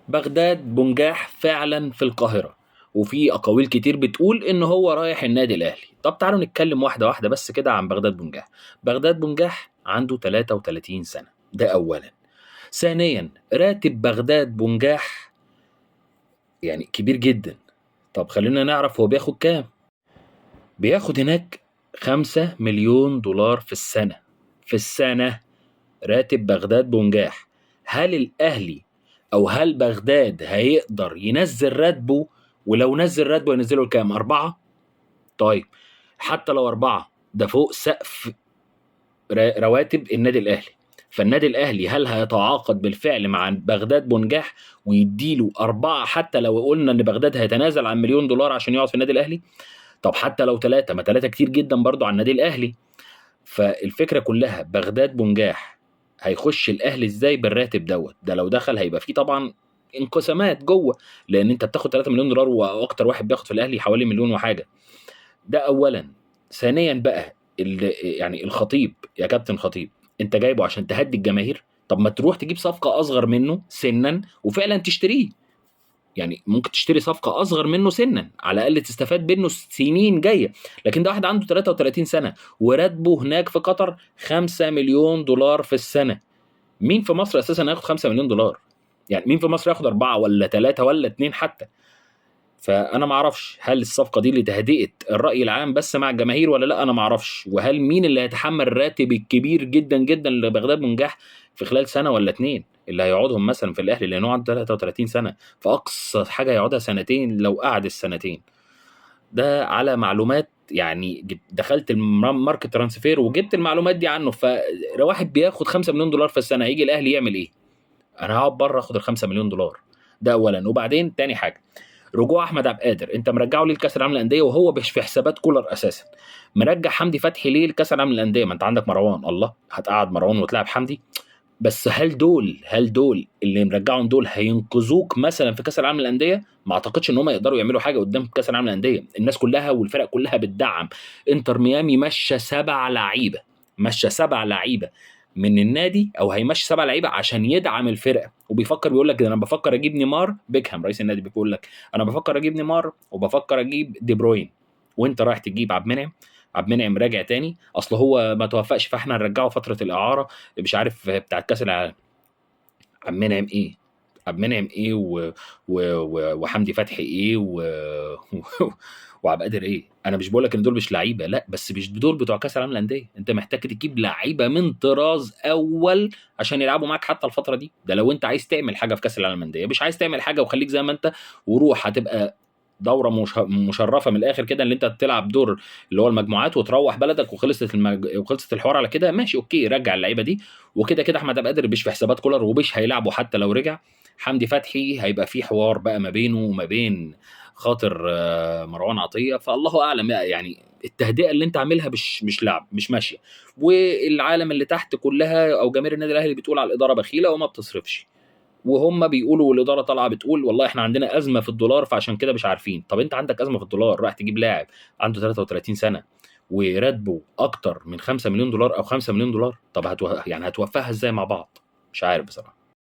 بغداد بنجاح فعلا في القاهرة، وفي أقاويل كتير بتقول إن هو رايح النادي الأهلي. طب تعالوا نتكلم واحدة واحدة بس كده عن بغداد بنجاح. بغداد بنجاح عنده 33 سنة، ده أولا. ثانيا، راتب بغداد بنجاح يعني كبير جدا. طب خلينا نعرف هو بياخد كام. بياخد هناك 5 مليون دولار في السنة. في السنة. راتب بغداد بنجاح. هل الأهلي أو هل بغداد هيقدر ينزل راتبه؟ ولو نزل راتبه ينزله لكام؟ 4؟ طيب، حتى لو 4 ده فوق سقف رواتب النادي الأهلي. فالنادي الأهلي هل هيتعاقد بالفعل مع بغداد بنجاح ويديله 4؟ حتى لو قلنا إن بغداد هيتنازل عن مليون دولار عشان يقعد في النادي الأهلي. طب حتى لو 3، ما 3 كتير جدا برضو على النادي الأهلي. فالفكرة كلها بغداد بنجاح هيخش الأهلي ازاي بالراتب دوت؟ ده لو دخل هيبقى فيه طبعا انقسامات جوه، لان انت بتاخد 3 مليون دولار واكتر واحد بياخد في الاهلي حوالي مليون وحاجه. ده اولا. ثانيا بقى، يعني الخطيب يا كابتن خطيب، انت جايبه عشان تهدي الجماهير؟ طب ما تروح تجيب صفقه اصغر منه سنا وفعلا تشتريه. يعني ممكن تشتري صفقة أصغر منه سنا، على الأقل تستفاد منه سنين جاية. لكن ده واحد عنده 33 سنة وراتبه هناك في قطر 5 مليون دولار في السنة. مين في مصر أساسا ياخد 5 مليون دولار؟ يعني مين في مصر ياخد 4 ولا 3 ولا 2 حتى؟ فأنا ما أعرفش هل الصفقة دي لتهدئة الرأي العام بس مع الجماهير ولا لا، أنا ما أعرفش. وهل مين اللي هيتحمل الراتب الكبير جدا جدا لبغداد بنجاح في خلال سنة ولا 2 اللي هيقعدهم مثلا في الأهلي، لأنه عنده 33 سنة، فأقصى حاجة يقعدها سنتين لو قعد السنتين. ده على معلومات، يعني دخلت الماركت ترانسفير وجبت المعلومات دي عنه. فواحد بياخد 5 مليون دولار في السنة هيجي الأهلي يعمل إيه؟ أنا هقعد بره آخد ال 5 مليون دولار. ده أولا. وبعدين تاني حاجة، رجوع احمد عبد القادر، انت مرجعه ليه لكاس العالم للانديه وهو مش في حسابات كولر اساسا؟ مرجع حمدي فتحي ليه لكاس العالم للانديه؟ ما انت عندك مروان، الله هتقعد مروان وتلعب حمدي؟ بس هل دول اللي مرجعهم دول هينقذوك مثلا في كاس العالم للانديه؟ ما اعتقدش ان هم يقدروا يعملوا حاجه قدام كاس العالم للانديه. الناس كلها والفرق كلها بتدعم. انتر ميامي مشى 7 لعيبه، مشى 7 لعيبه من النادي، او هيمشي 7 لعيبه عشان يدعم الفرقه. وبيفكر بيقول لك انا بفكر اجيب نيمار. بيكهام رئيس النادي بيقول لك انا بفكر اجيب نيمار وبفكر اجيب دي بروين. وانت رايح تجيب عبد المنعم. عبد المنعم راجع تاني، اصل هو ما توفقش فاحنا نرجعه فتره الاعاره مش عارف بتاع كاس العالم. عبد المنعم ايه؟ عبد المنعم ايه وحمدي فتحي ايه وعبد القادر ايه؟ انا مش بقول لك ان دول مش لعيبه، لا، بس مش دول بتوع كاس العالم للانديه. انت محتاج تجيب لعيبه من طراز اول عشان يلعبوا معاك حتى الفتره دي. ده لو انت عايز تعمل حاجه في كاس العالم للانديه. مش عايز تعمل حاجه وخليك زي ما انت وروح، هتبقى دوره مشرفه من الاخر كده، اللي انت تلعب دور اللي هو المجموعات وتروح بلدك وخلصت الحوار على كده. ماشي اوكي، رجع اللعيبه دي. وكده كده احمد عبد القادر مش في حسابات كولر ومش هيلعبه حتى لو رجع. حمدي فتحي هيبقى في حوار بقى ما بينه وما بين خاطر مروان عطيه، فالله اعلم يعني. التهدئه اللي انت عاملها مش لعب، مش ماشيه. والعالم اللي تحت كلها او جماهير النادي الاهلي بتقول على الاداره بخيله وما بتصرفش. وهم بيقولوا والاداره طالعه بتقول والله احنا عندنا ازمه في الدولار فعشان كده مش عارفين. طب انت عندك ازمه في الدولار، رايح تجيب لاعب عنده 33 سنه وراتبه اكتر من 5 مليون دولار او 5 مليون دولار؟ طب يعني هتوفاها ازاي مع بعض؟ مش عارف بصراحه.